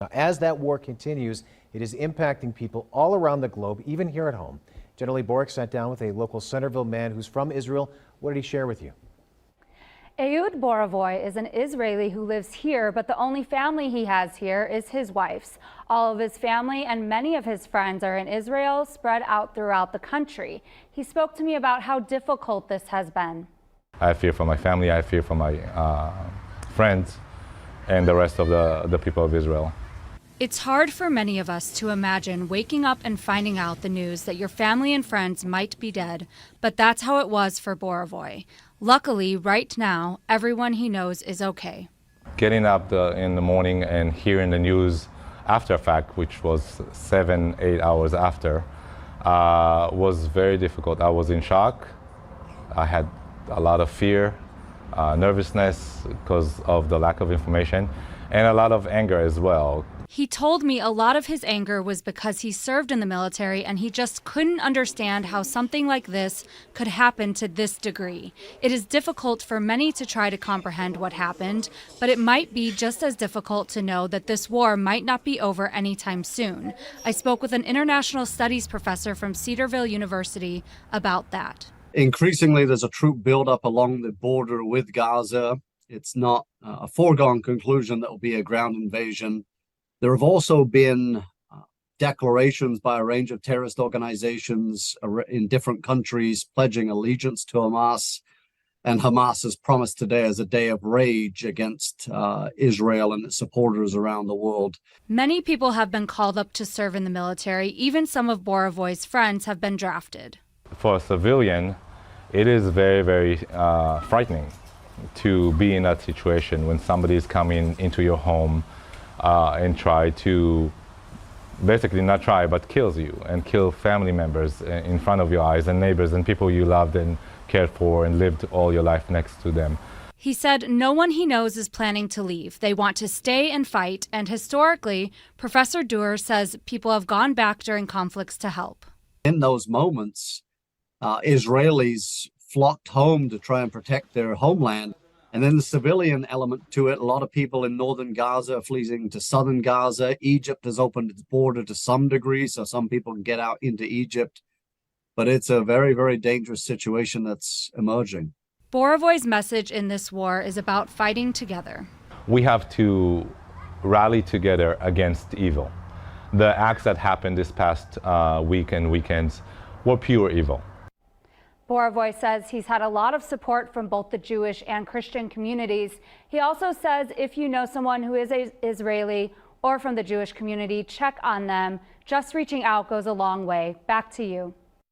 Now, as that war continues, it is impacting people all around the globe, even here at home. General Borovoy sat down with a local Centerville man who's from Israel. What did he share with you? Ehud Borovoy is an Israeli who lives here, but the only family he has here is his wife's. All of his family and many of his friends are in Israel, spread out throughout the country. He spoke to me about how difficult this has been. I fear for my family, I fear for my friends, and the rest of the people of Israel. It's hard for many of us to imagine waking up and finding out the news that your family and friends might be dead, but that's how it was for Borovoy. Luckily, right now, everyone he knows is okay. Getting up in the morning and hearing the news after fact, which was 7-8 hours after, was very difficult. I was in shock. I had a lot of fear, nervousness because of the lack of information, and a lot of anger as well. He told me a lot of his anger was because he served in the military and he just couldn't understand how something like this could happen to this degree. It is difficult for many to try to comprehend what happened, but it might be just as difficult to know that this war might not be over anytime soon. I spoke with an international studies professor from Centerville University about that. Increasingly, there's a troop buildup along the border with Gaza. It's not a foregone conclusion that will be a ground invasion. There have also been declarations by a range of terrorist organizations in different countries pledging allegiance to Hamas. And Hamas has promised today as a day of rage against Israel and its supporters around the world. Many people have been called up to serve in the military. Even some of Borovoy's friends have been drafted. For a civilian, it is very, very frightening to be in that situation when somebody is coming into your home and try to, basically not try, but kills you and kill family members in front of your eyes and neighbors and people you loved and cared for and lived all your life next to them. He said no one he knows is planning to leave. They want to stay and fight, and historically, Professor Dur says people have gone back during conflicts to help. In those moments, Israelis flocked home to try and protect their homeland. And then the civilian element to it, a lot of people in northern Gaza are fleeing to southern Gaza. Egypt has opened its border to some degree, so some people can get out into Egypt. But it's a very, very dangerous situation that's emerging. Borovoy's message in this war is about fighting together. We have to rally together against evil. The acts that happened this past week and weekends were pure evil. Borovoy says he's had a lot of support from both the Jewish and Christian communities. He also says if you know someone who is Israeli or from the Jewish community, check on them. Just reaching out goes a long way. Back to you.